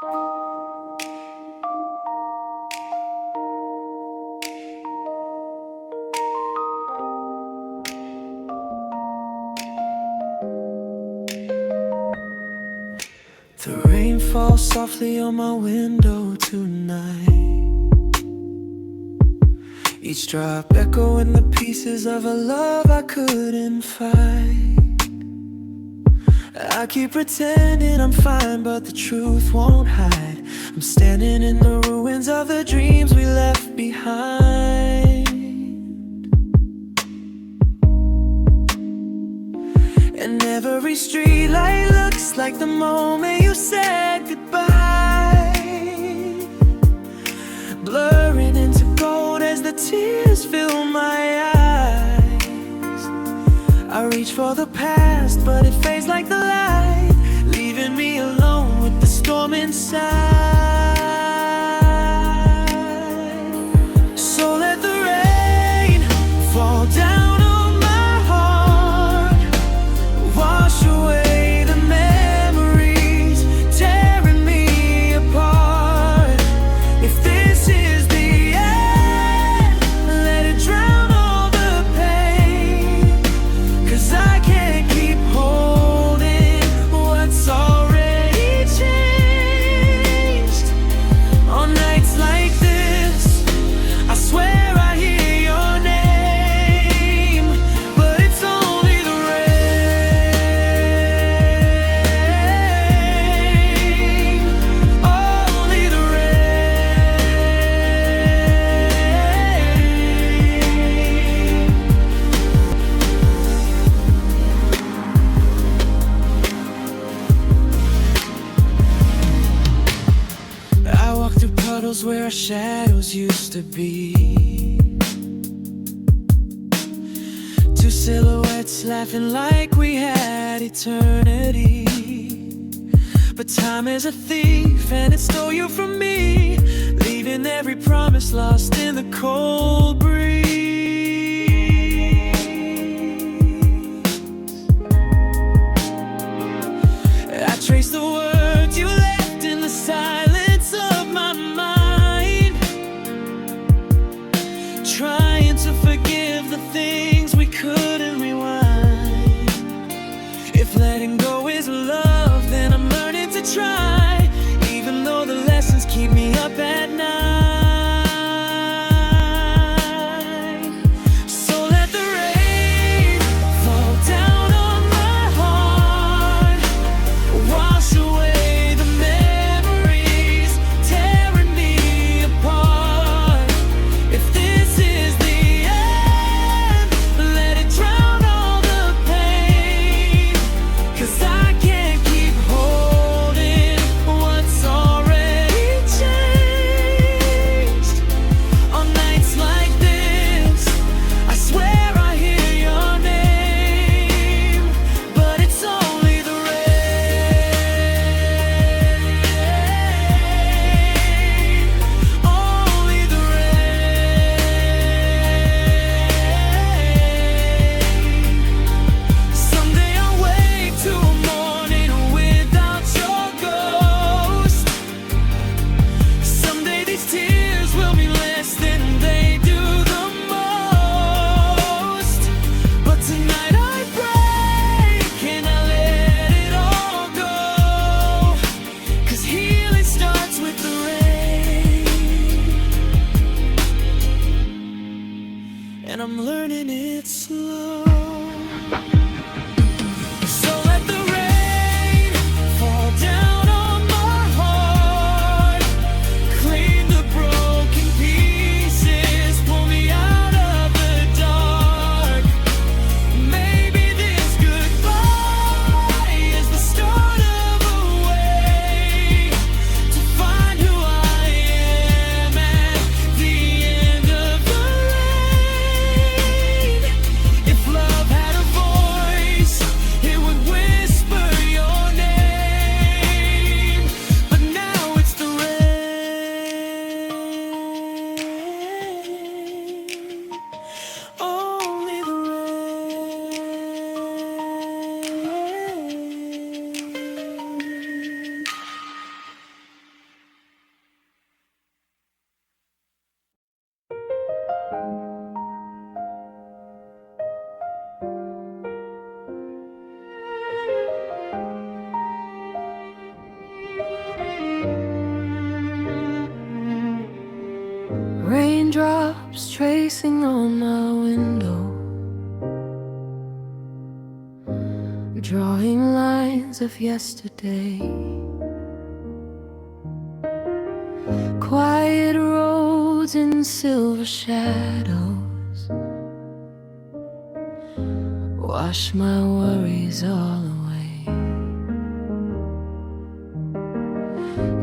The rain falls softly on my window tonight, each drop echoing the pieces of a love I couldn't fight. I keep pretending I'm fine, but the truth won't hide. I'm standing in the ruins of the dreams we left behind. And every streetlight looks like the moment you said goodbye, blurring into gold as the tears fill my eyes. I reach for the past, but it fades like the light, leaving me alone with the storm inside. So let the rain fall down on my heart, wash away the memories, tearing me apart. If this is the end, let it drown all the pain, 'cause I can't keep holding what's already changed. On nights like this, I swear I hear your name, but it's only the rain, only the rain. I walk through puddles where our shadows used to be, two silhouettes laughing like we had eternity. But time is a thief and it stole you from me, leaving every promise lost in the cold breeze. I trace the words you left in the silence of my mind, trying to forgive the things we couldn't rewind. If letting go is love, then I'm learning to try, even though the lessons keep me up at night. So let the rain fall down on my heart, wash away the memories, tearing me apart. If this is the end, let it drown all the pain, 'cause I can't keep holding tracing on my window, drawing lines of yesterday. Quiet roads in silver shadows wash my worries all away.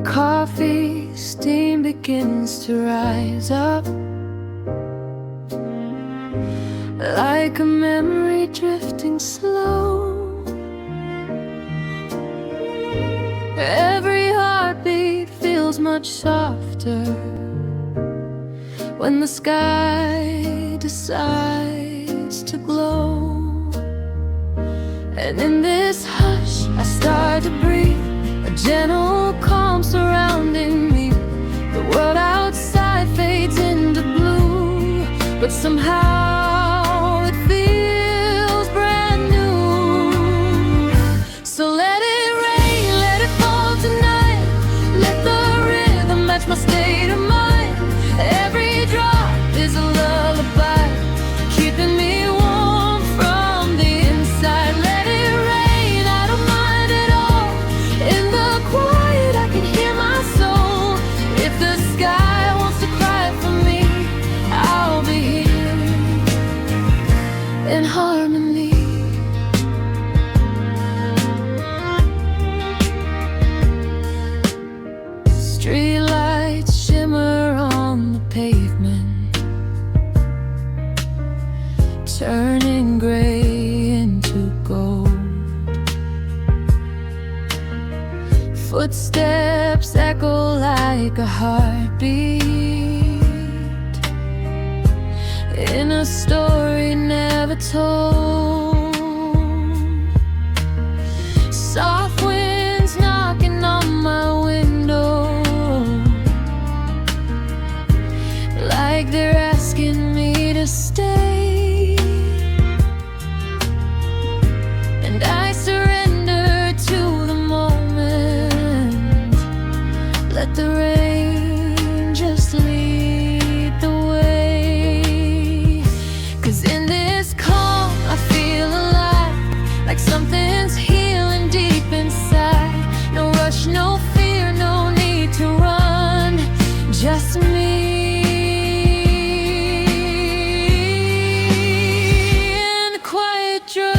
Coffee steam begins to rise up, like a memory drifting slow. Every heartbeat feels much softer when the sky decides to glow. And in this hush I start to breathe, a gentle calm surrounding me. The world outside fades into blue, but somehow it feels brand new. So let it rain, let it fall tonight. Let the rhythm match my state of mind. Every drop is a lullaby, keeping me warm from the inside. Let it rain, I don't mind at all. In the quiet I can hear my soul. If the sky wants to cry for me, I'll be here in harmony. Streetlights shimmer on the pavement, turning gray into gold. Footsteps echo like a heartbeat in a story never told. Soft winds knocking on my window, like they're asking me to stay. And I surrender to the moment, let the rain just lead the way. 'Cause in this calm I feel alive, like something's healing deep inside. No rush, no fear, no need to run, just me and the quiet drum.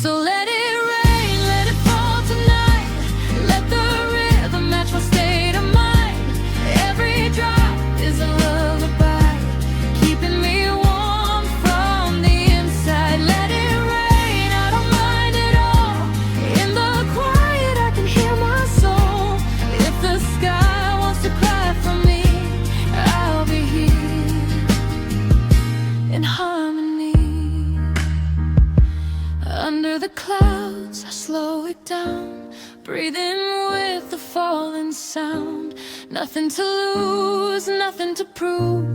So let it rain, let it fall tonight. Let the rhythm match my state of mind. Every drop is a lullaby, keeping me warm from the inside. Let it rain, I don't mind at all. In the quiet I can hear my soul. If the sky wants to cry for me, I'll be here in harmony. Under the clouds I slow it down, breathing with the falling sound. Nothing to lose, nothing to prove.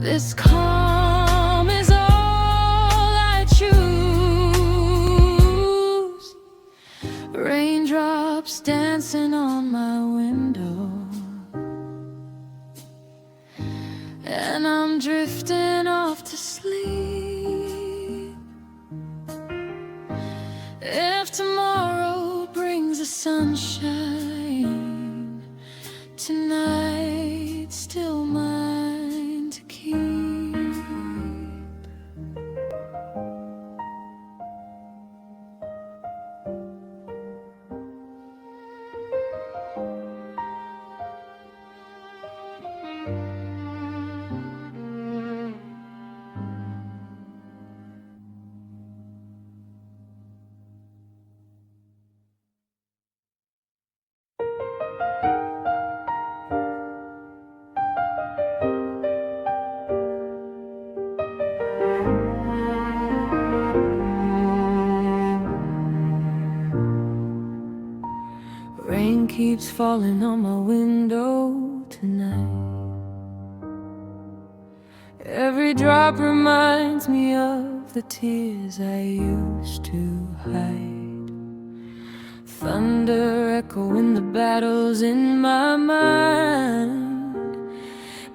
This calm is all I choose. Raindrops dancing on my window, and I'm drifting off to sleep. If tomorrow brings the sunshine, tonight's still mine to keep. falling on my window tonight. Every drop reminds me of the tears I used to hide. Thunder echoing the battles in my mind.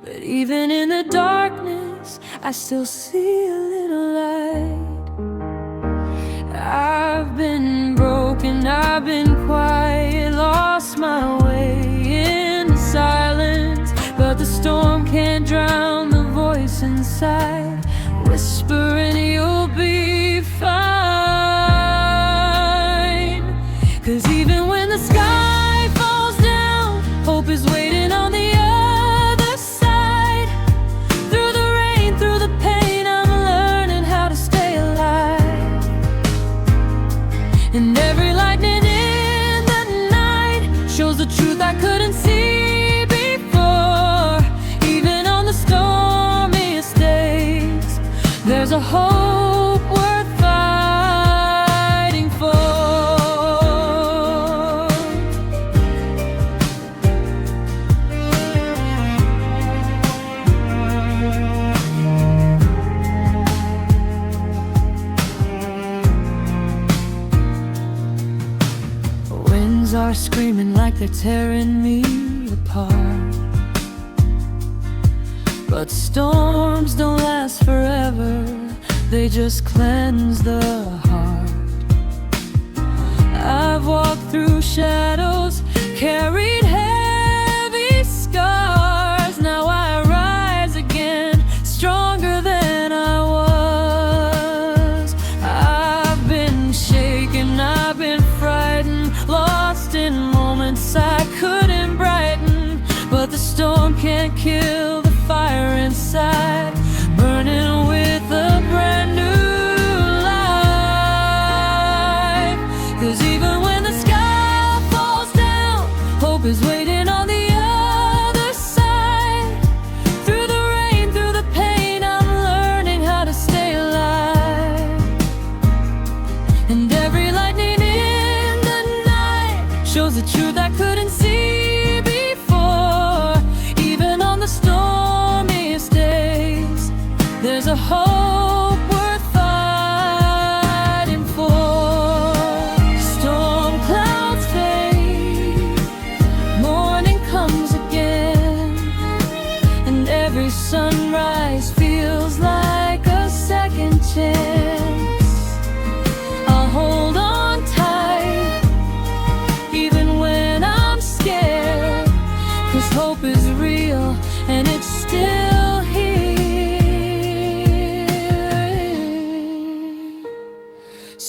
But even in the darkness, I still see a little light. I've been broken, I've been quiet, lost my way in the silence. But the storm can't drown the voice inside, whispering you'll be fine. 'Cause even when the sky falls down, hope is waiting on the other side. Through the rain, through the pain, I'm learning how to stay alive. And every lightning in the night shows the truth I couldn't see before. Even on the stormiest days, there's a hope worth fighting for. Winds are screaming like they're tearing me apart. But storms don't last forever, they just cleanse the heart. I've walked through shadows, carried heavy scars. Now I rise again, stronger than I was. I've been shaken, I've been frightened, lost in moments I couldn't brighten. But the storm can't kill the fire inside, burning with a brand new life. 'Cause even when the sky falls down, hope is waiting on the other side. Through the rain, through the pain, I'm learning how to stay alive. And every lightning in the night shows the truth I couldn't see before. Even on the stormiest days, there's a hope worth fighting for. Storm clouds fade, morning comes again, and every sunrise feels like a second chance. I'll hold on tight, even when I'm scared, 'cause hope is real and it's still here.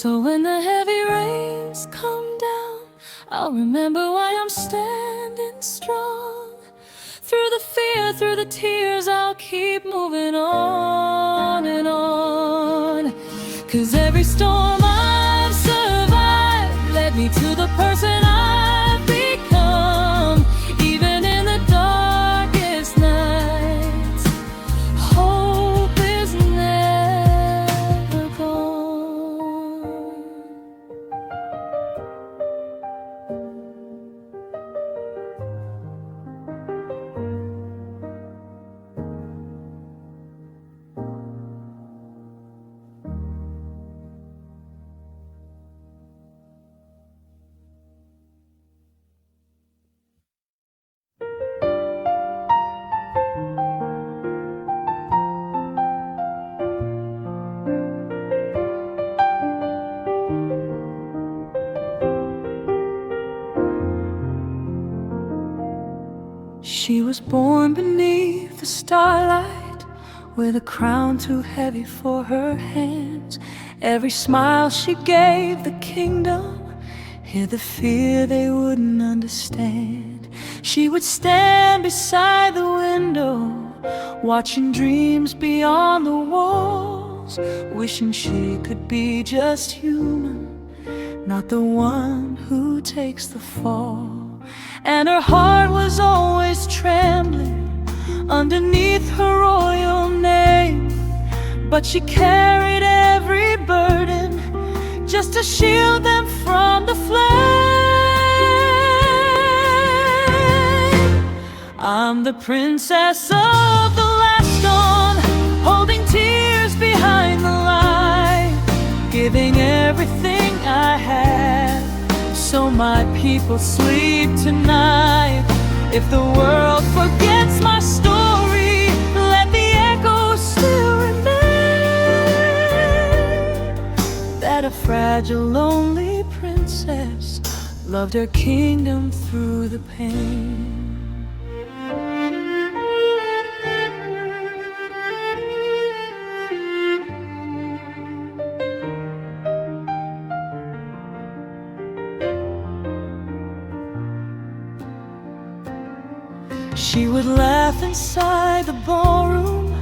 So when the heavy rains come down, I'll remember why I'm standing strong. Through the fear, through the tears, I'll keep moving on and on. 'Cause every storm I've survived led me to the person I've become. Even in the darkest nights, hope is never gone. She was born beneath the starlight, with a crown too heavy for her hands. Every smile she gave the kingdom, hear the fear they wouldn't understand. She would stand beside the window, watching dreams beyond the walls, wishing she could be just human, not the one who takes the fall. And her heart was always trembling underneath her royal name, but she carried every burden just to shield them from the flames. I'm the princess of the last dawn, holding tears behind the light, giving everything I have, so my people sleep tonight. If the world forgets my story, let the echoes still remain, that a fragile, lonely princess loved her kingdom through the pain. She would laugh inside the ballroom,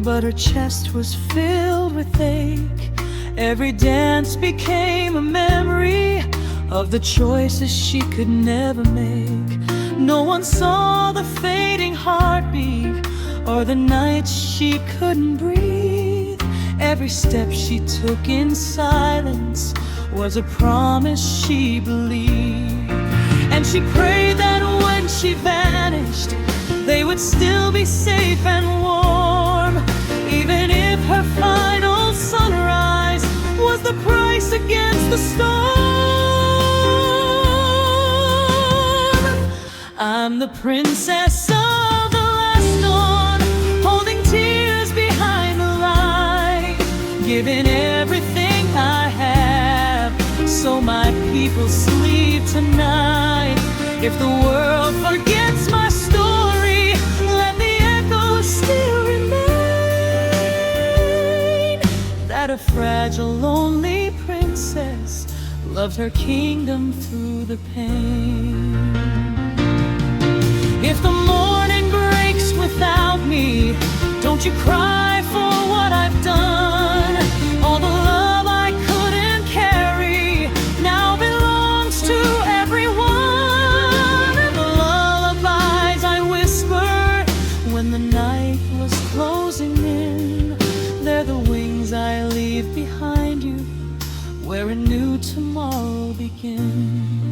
but her chest was filled with ache. Every dance became a memory of the choices she could never make. No one saw the fading heartbeat or the nights she couldn't breathe. Every step she took in silence was a promise she believed. And she prayed that when she vanished, they would still be safe and warm, even if her final sunrise was the price against the storm. I'm the princess of the last dawn, holding tears behind the light, giving everything I have, so my people sleep tonight. If the world forgets my story, let the echoes still remain, that a fragile, lonely princess loved her kingdom through the pain. If the morning breaks without me, don't you cry for what I've done. All the love I couldn't carry now belongs to everyone. And the lullabies I whispered when the night was closing in, they're the wings I leave behind you, where a new tomorrow begins.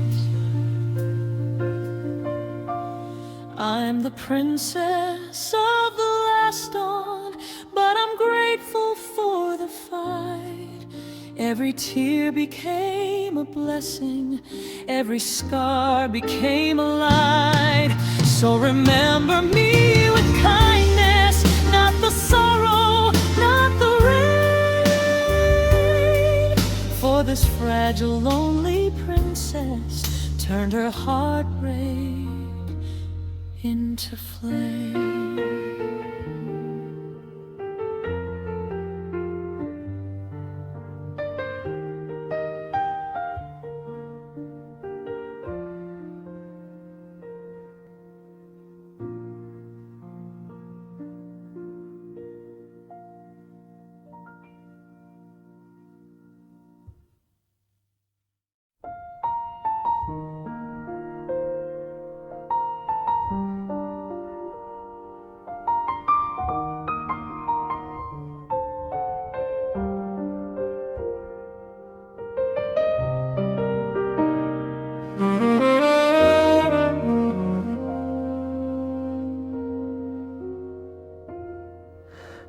I'm the princess of the last dawn, but I'm grateful for the fight. Every tear became a blessing, every scar became a light. So remember me with kindness, not the sorrow, not the rain. For this fragile, lonely princess turned her heartbreak into flame.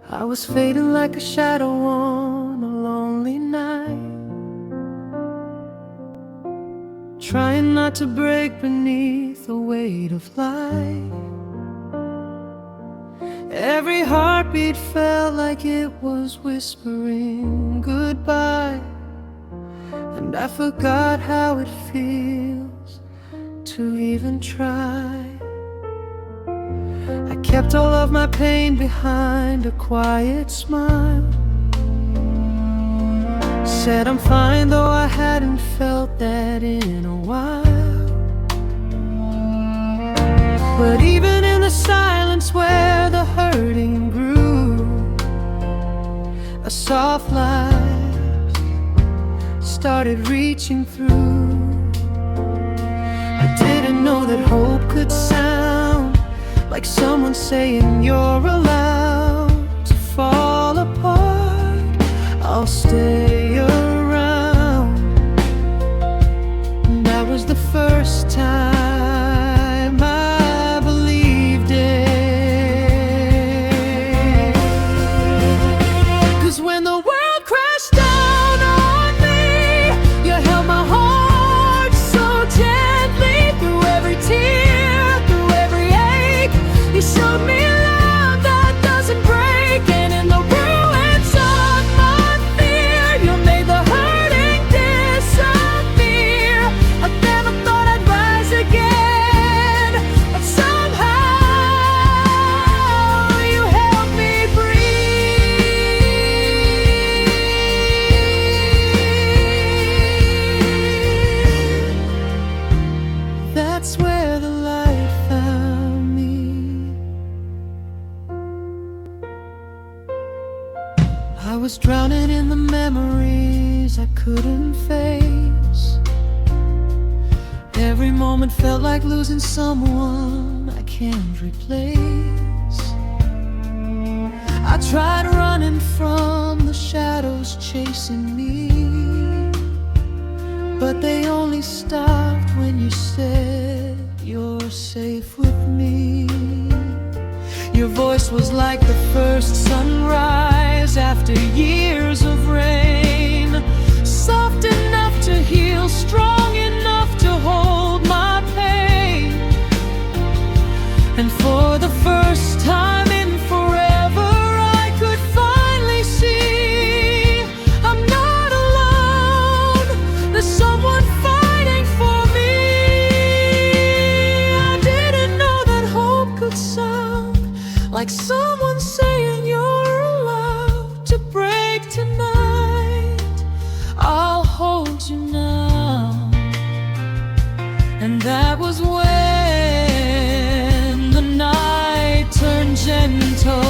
I was fading like a shadow on a lonely night, trying not to break beneath the weight of life. Every heartbeat felt like it was whispering goodbye, and I forgot how it feels to even try. I kept all of my pain behind a quiet smile, said I'm fine though I hadn't felt that in a while. But even in the silence where the hurting grew, a soft light started reaching through. I didn't know that hope could sound like someone saying you're allowed to fall apart. I'll stay around. And that was the first time I believed I was drowning in the memories I couldn't face. Every moment felt like losing someone I can't replace. I tried running from the shadows chasing me, but they only stopped when you said you're safe with me. Your voice was like the first sunrise after years of rain, soft enough to heal, strong enough to hold my pain. And for the first time in forever, I could finally see I'm not alone. There's someone fighting for me. I didn't know that hope could sound like someone saying you're allowed to break tonight. I'll hold you now. And that was when the night turned gentle.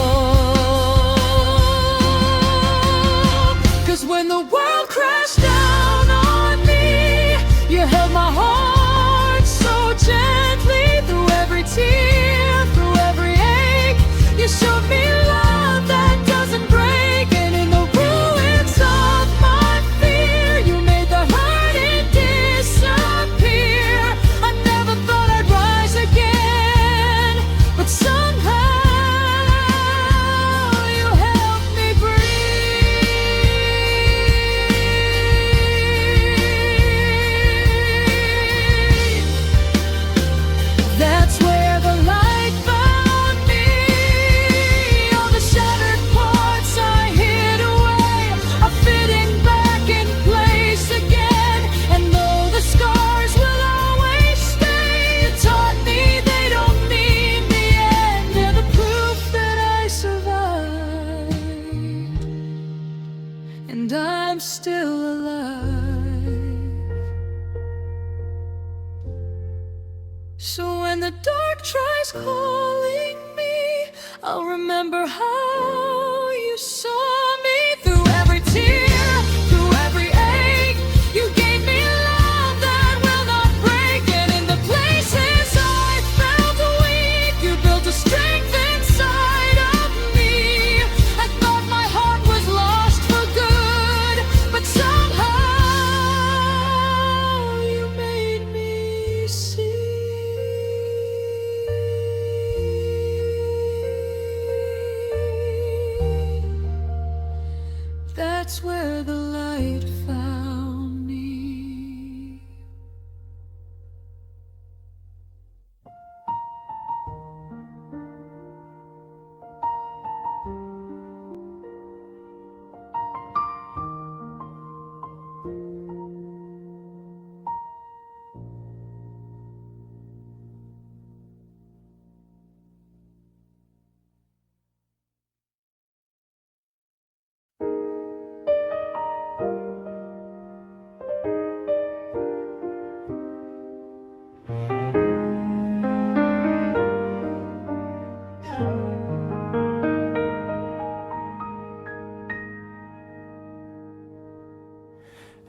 'Cause when the world crashed down on me, you held my heart so gently. Through every tear, through every ache, you showed me love that doesn't break. And in the ruins of my fear, you made the hurting disappear. I never thought I'd rise again, but somehow you helped me breathe. That's where the light found me. All the shattered parts I hid away are fitting back in place again. And though the scars will always stay, you taught me they don't mean the end. They're the proof that I survived, and I'm still alive. So when the dark tries calling me, I'll remember how you saw me. Through every tear, through every ache, you gave me love that will not break. And in the places I felt weak, you built a strength inside of me. I thought my heart was lost for good, but somehow you made me see. That's where the light found me.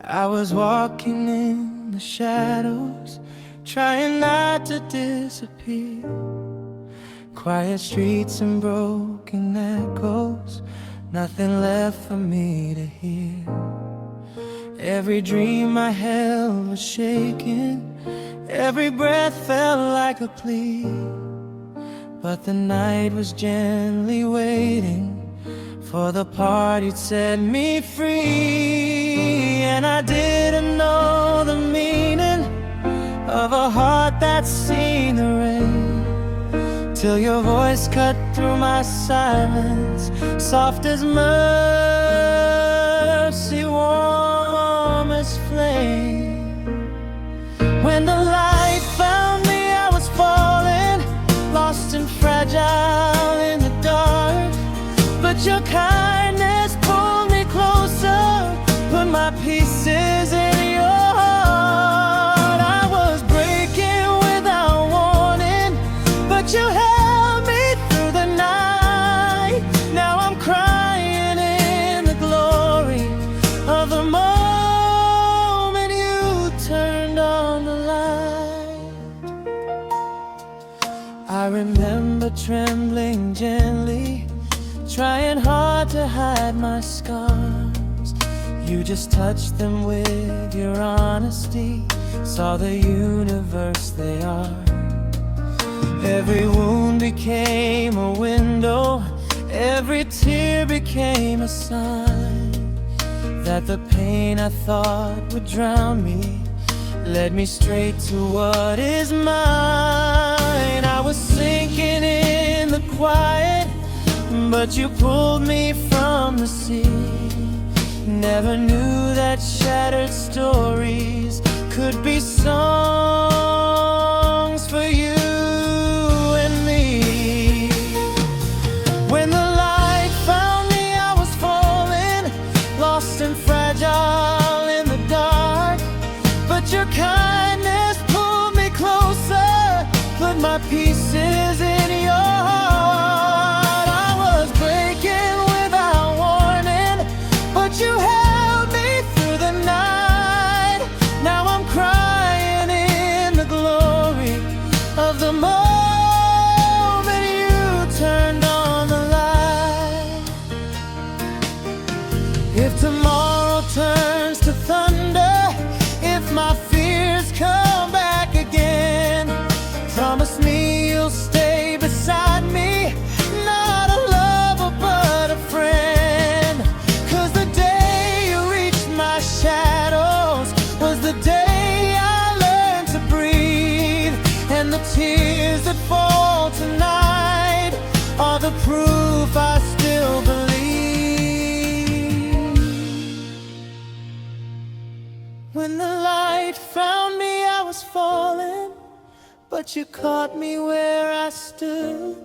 I was walking in the shadows, trying not to disappear. Quiet streets and broken echoes, nothing left for me to hear. Every dream I held was shaking, every breath felt like a plea. But the night was gently waiting for the part you'd set me free. And I didn't know the meaning of a heart that's seen the rain, till your voice cut through my silence, soft as mercy, warm as flame. When the light found me, I was falling, lost and fragile in the dark. But your kindness pulled me closer, put my pieces in your heart. I was breaking without warning, but you held me through the night. Now I'm crying in the trembling gently, trying hard to hide my scars. You just touched them with your honesty, saw the universe they are. Every wound became a window, every tear became a sign that the pain I thought would drown me led me straight to what is mine. I was sinking in the quiet, but you pulled me from the sea. Never knew that shattered stories could be songs for you and me. When the light found me, I was falling, lost and fragile in the dark, but your kindness pulled me closer, put my pieces in your heart. I was breaking without warning, but you held me through the night. Now I'm crying in the glory of the moment you turned on the light. If tomorrow turns to thunder, if my fears come back again, promise me you'll stay beside me, not a lover but a friend. 'Cause the day you reached my shadows was the day I learned to breathe. And the tears that fall tonight are the proof I still believe. When the light found me, I was falling, but you caught me where I stood.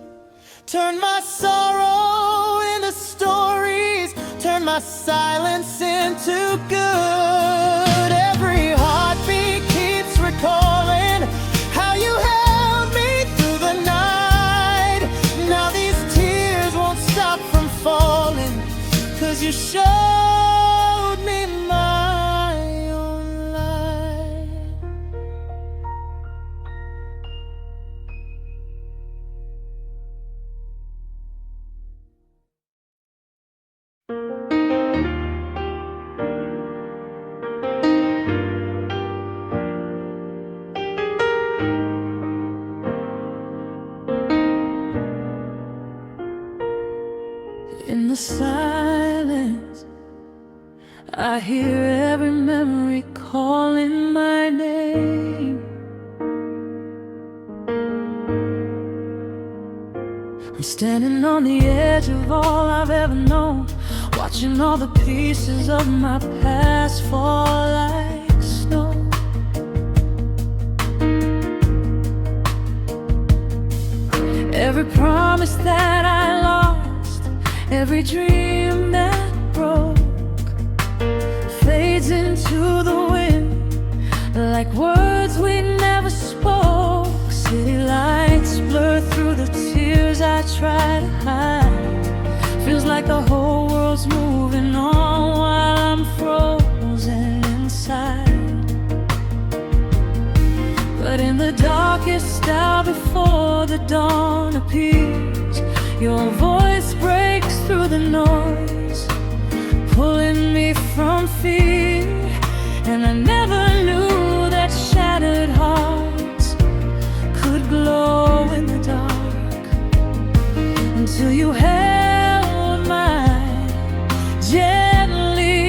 Turned my sorrow into stories, turned my silence into good. Every heartbeat keeps recalling how you held me through the night. Now these tears won't stop from falling, 'cause you showed me my own light. In the silence, I hear every memory calling my name. I'm standing on the edge of all I've ever known, watching all the pieces of my past fall like snow. Every promise that I lost, every dream that broke, fades into the wind like words we never spoke. City lights blur through the tears I try to hide. Feels like the whole world's moving on while I'm frozen inside. But in the darkest hour before the dawn appears, your voice breaks through the noise, pulling me from fear. And I never knew that shattered hearts could glow in the dark, until you held mine gently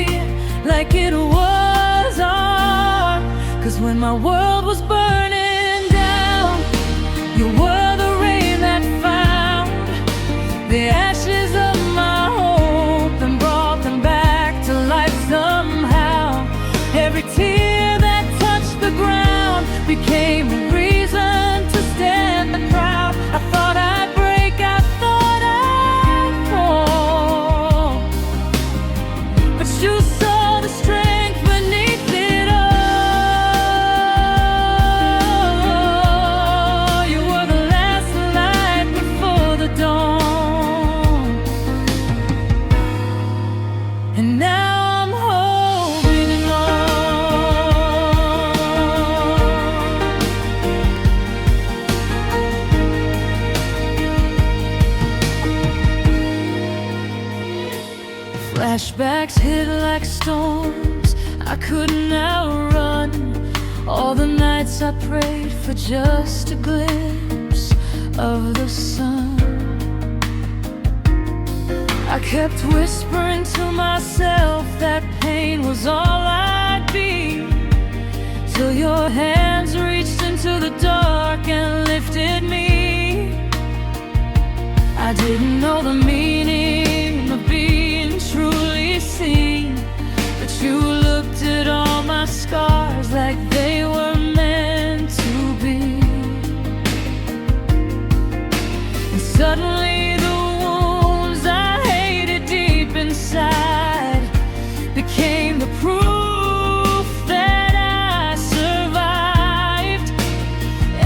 like it was ours. 'Cause when my world was burning down, you were the rain that found the ashes of my hope and brought them back to life somehow. Every tear that touched the ground became a reason to stand proud. I thought I'd break, I thought I'd fall, but you saw the strength beneath it all. Flashbacks hit like storms, I couldn't outrun all the nights I prayed for just a glimpse of the sun. I kept whispering to myself that pain was all I'd be, till your hands reached into the dark and lifted me. I didn't know the meaning of being truly seen, but you looked at all my scars like they were meant to be. And suddenly the wounds I hated deep inside became the proof that I survived.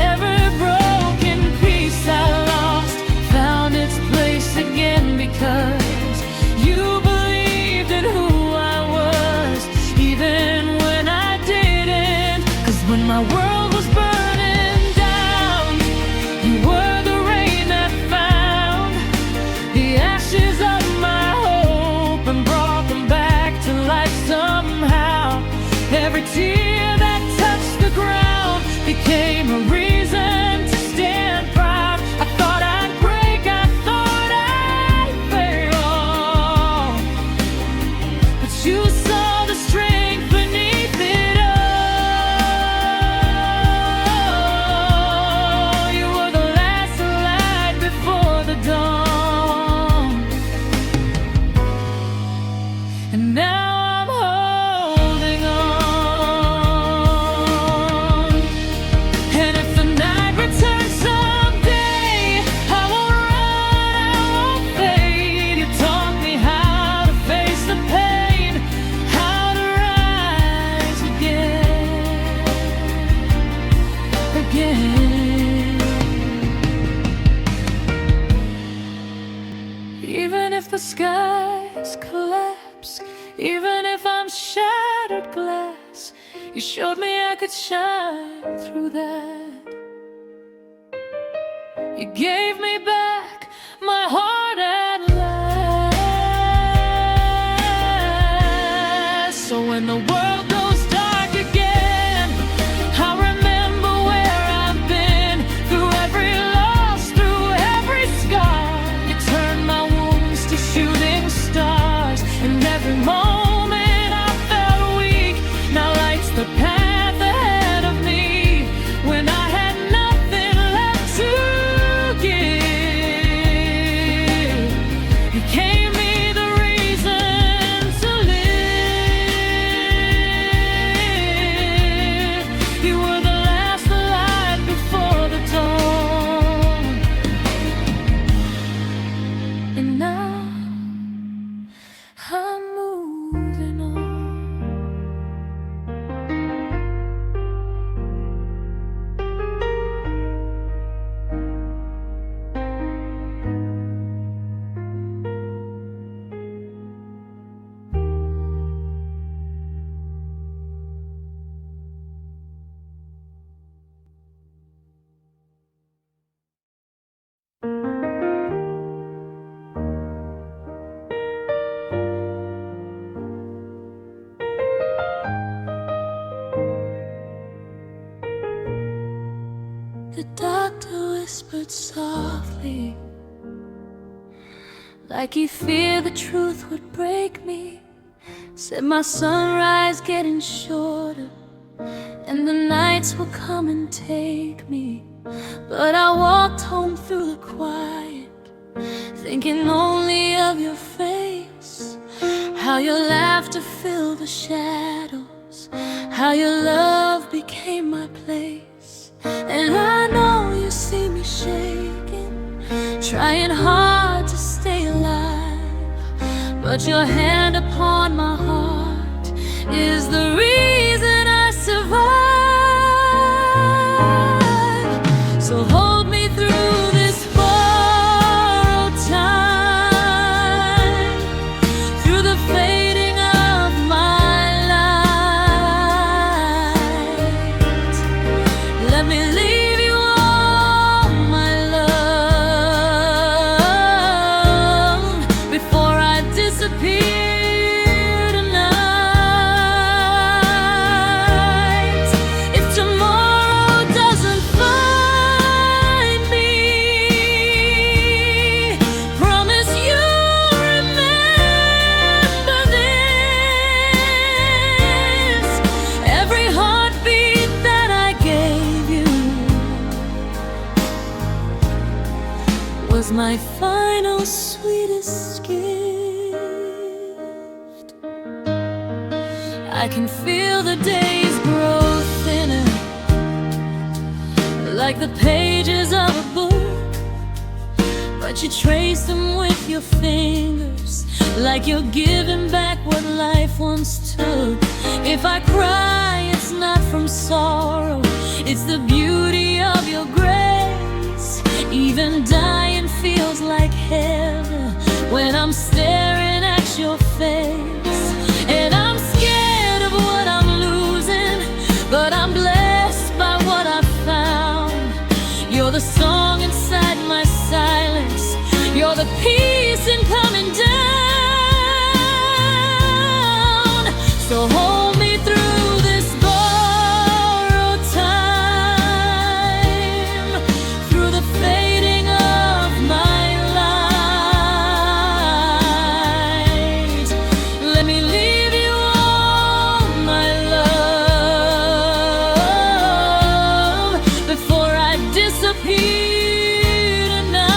Every broken piece I lost found its place again, because you believed in who I was, even when I didn't. 'Cause when my world was burning down, you were the rain that found the ashes of my hope and brought them back to life somehow. Every tear that touched the ground became a reason to stand proud. I thought I'd break, I thought I'd fail, but you saw the strength beneath it all. You were the last light before the dawn, and now I'm holding on. And if the night returns someday, I won't run, I won't fade. You taught me how to face the pain, how to rise again, again. Even if the skies collapse, even if I'm shattered glass, you showed me I could shine through that. You gave me back my heart at last. So when the world goes dark again, I'll remember where I've been. Through every loss, through every scar, you turned my wounds to shooting stars. And every moment I felt weak now lights the path ahead of me. When I had nothing left to give, you gave me the reason to live. You were the last light before the dawn, and now I'm moving on. The doctor whispered softly, like he feared the truth would break me. Said my sunrise getting shorter, and the nights will come and take me. But I walked home through the quiet, thinking only of your face, how your laughter filled the shadows, how your love became my place. And I know you see me shaking, trying hard to stay alive, but your hand upon my heart is the reason I survive. So hold me through this borrowed time, through the fading of my light. Let me leave you all my love before I disappear. I can feel the days grow thinner, like the pages of a book, but you trace them with your fingers, like you're giving back what life once took. If I cry, it's not from sorrow, it's the beauty of your grace. Even dying feels like heaven when I'm staring at your face. And I'm scared of what I'm losing, but I'm blessed by what I found. You're the song inside my silence, you're the peace in coming down. So hold me through this borrowed time, through the fading of my light. Let me leave you all my love before I disappear tonight.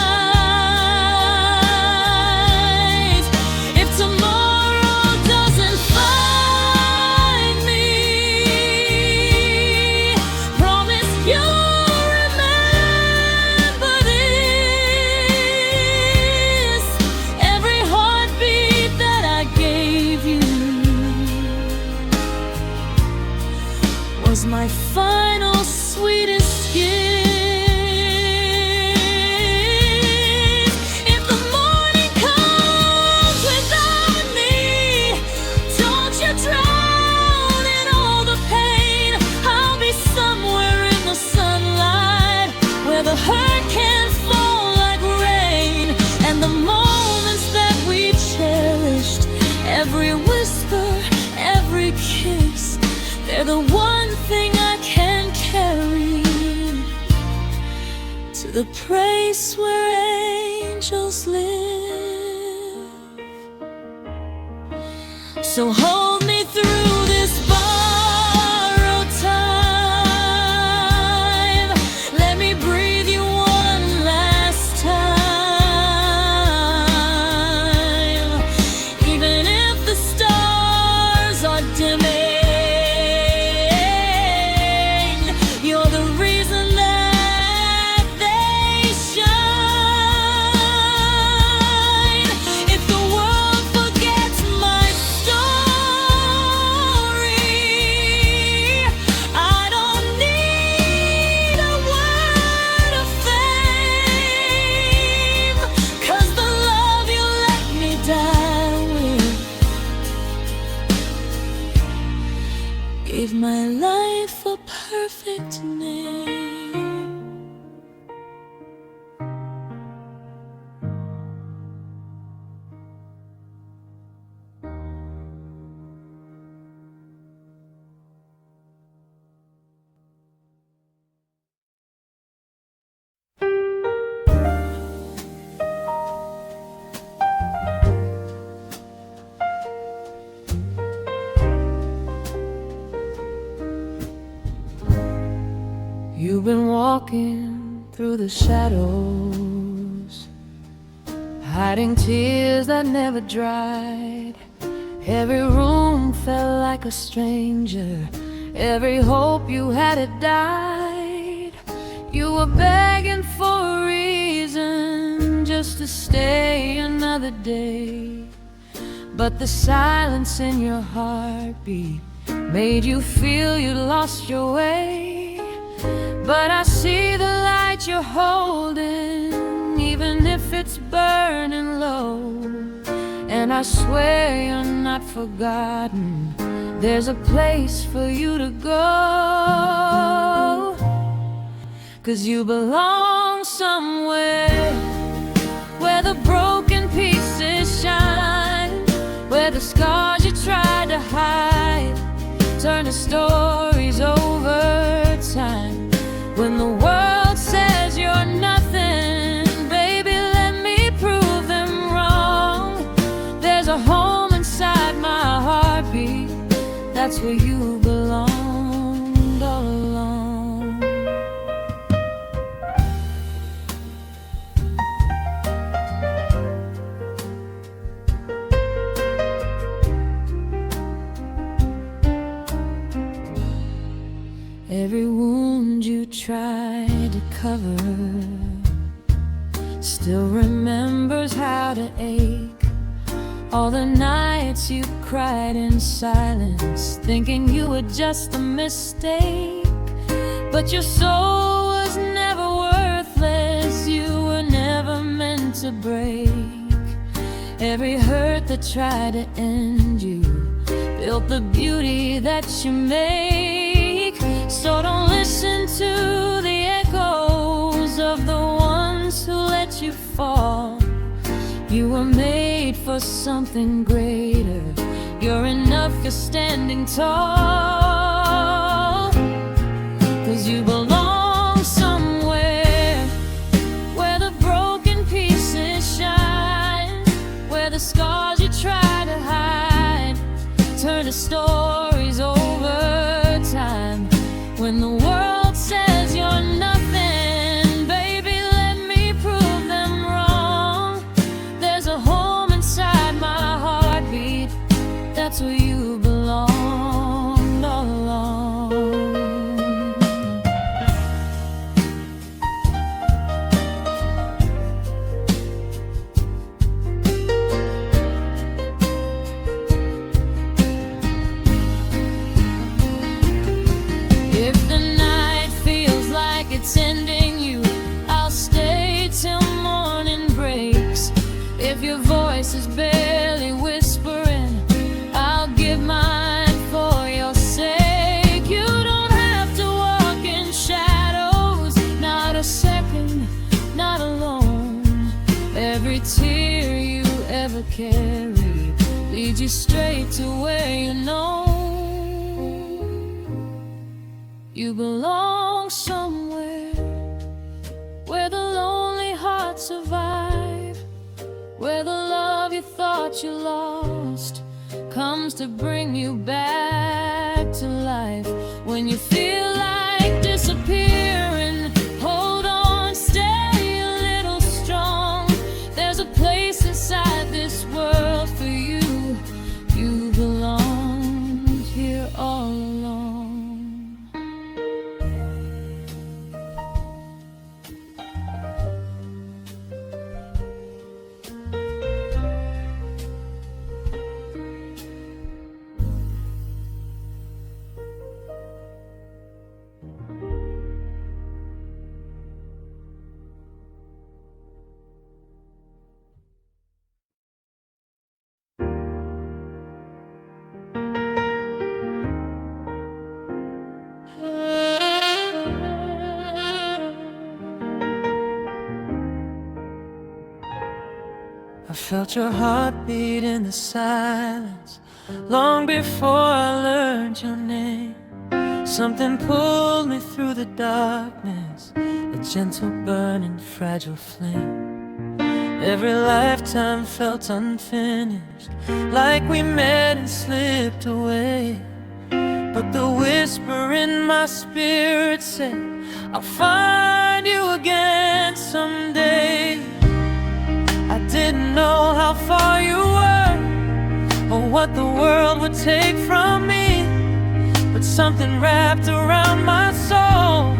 If tomorrow doesn't find me, promise you'll remember this. Every heartbeat that I gave you was my final sweetest gift. If the morning comes without me, don't you drown in all the pain. I'll be somewhere in the sunlight where the hurt can fall like rain. And the moments that we cherished, every whisper, every kiss, they're the one thing I can carry to the place where angels live. So hold me through this borrowed time. Let me breathe you one last time. Even if the stars are dimming, you're the reason that they shine. If the world forgets my story, I don't need a word of fame, 'cause the love you let me die with gave my life a perfect name. You've been walking through the shadows, hiding tears that never dried. Every room felt like a stranger, every hope you had had died. You were begging for a reason just to stay another day, but the silence in your heartbeat made you feel you lost your way. But I see the light you're holding, even if it's burning low. And I swear you're not forgotten, there's a place for you to go. 'Cause you belong somewhere where the broken pieces shine, where the scars you tried to hide turn to stories over time. When the world says you're nothing, baby, let me prove them wrong. There's a home inside my heartbeat, that's where you belonged all along. Every wound you tried to cover still remembers how to ache. All the nights you cried in silence, thinking you were just a mistake. But your soul was never worthless, you were never meant to break. Every hurt that tried to end you built the beauty that you make. So don't listen to the echoes of the ones who let you fall. You were made for something greater. You're enough, you're standing tall. 'Cause you belong somewhere where the broken pieces shine, where the scars you try to hide turn to stories over time. When the world says you're nothing, baby, let me prove them wrong. There's a home inside my heartbeat, that's where you belong all along. If the night feels like it's ending you, I'll stay till morning breaks. If your voice is barely whispering, I'll give mine for your sake. You don't have to walk in shadows, not a second, not alone. Every tear you ever carry leads you straight to where you know. You belong somewhere where the lonely hearts survive, where the love you thought you lost comes to bring you back to life. When you feel like disappearing, hold on, stay a little strong. There's a place inside this world for you. You belong here all along. I felt your heartbeat in the silence long before I learned your name. Something pulled me through the darkness, a gentle burning fragile flame. Every lifetime felt unfinished, like we met and slipped away. But the whisper in my spirit said, I'll find you again someday. I didn't know how far you were, or what the world would take from me. But something wrapped around my soul,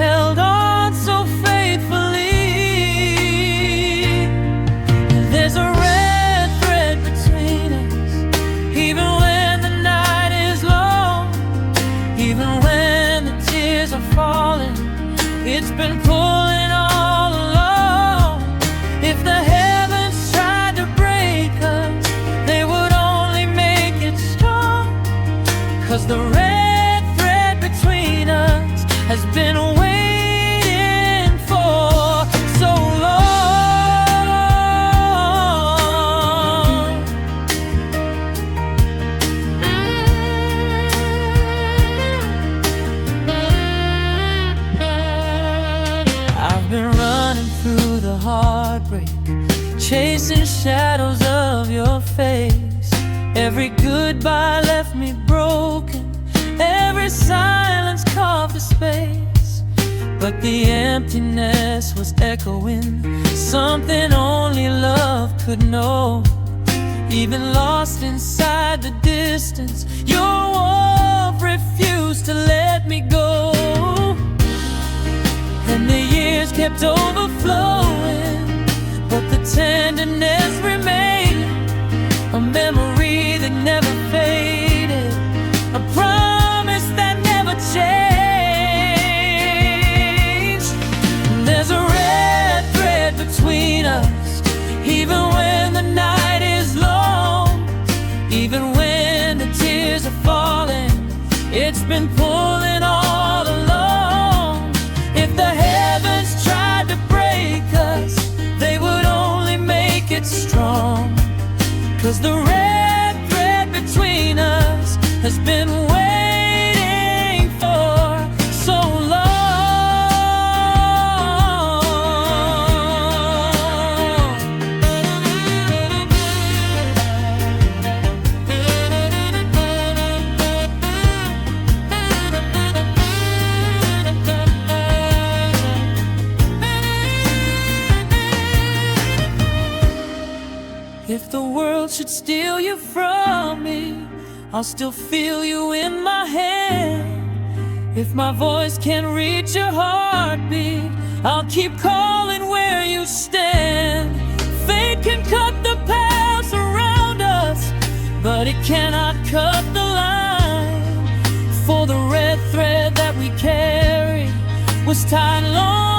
held on so faithfully. There's a red thread between us, even when the night is long, even when the tears are falling. It's been pulling all along. If the heavens tried to break us, they would only make it strong. 'Cause the red thread between us has been waiting for so long. I've been running through the heartbreak, chasing shadows of your face. Every goodbye left me broken, every silence carved a space. But the emptiness was echoing something only love could know. even lost inside the distance. Your warmth refused to let me go, and the years kept overflowing, but the tenderness remained, a memory that never faded, a promise that never changed. There's a red thread between us, even when the night is long, even when the tears are falling, it's been pulling all along. If the heavens tried to break us, they would only make it strong, 'cause the red thread between us has been waiting for so long. If the world should steal you from me, I'll still feel you in my hand. If my voice can't reach your heartbeat, I'll keep calling where you stand. Fate can cut the paths around us, but it cannot cut the line. For the red thread that we carry was tied long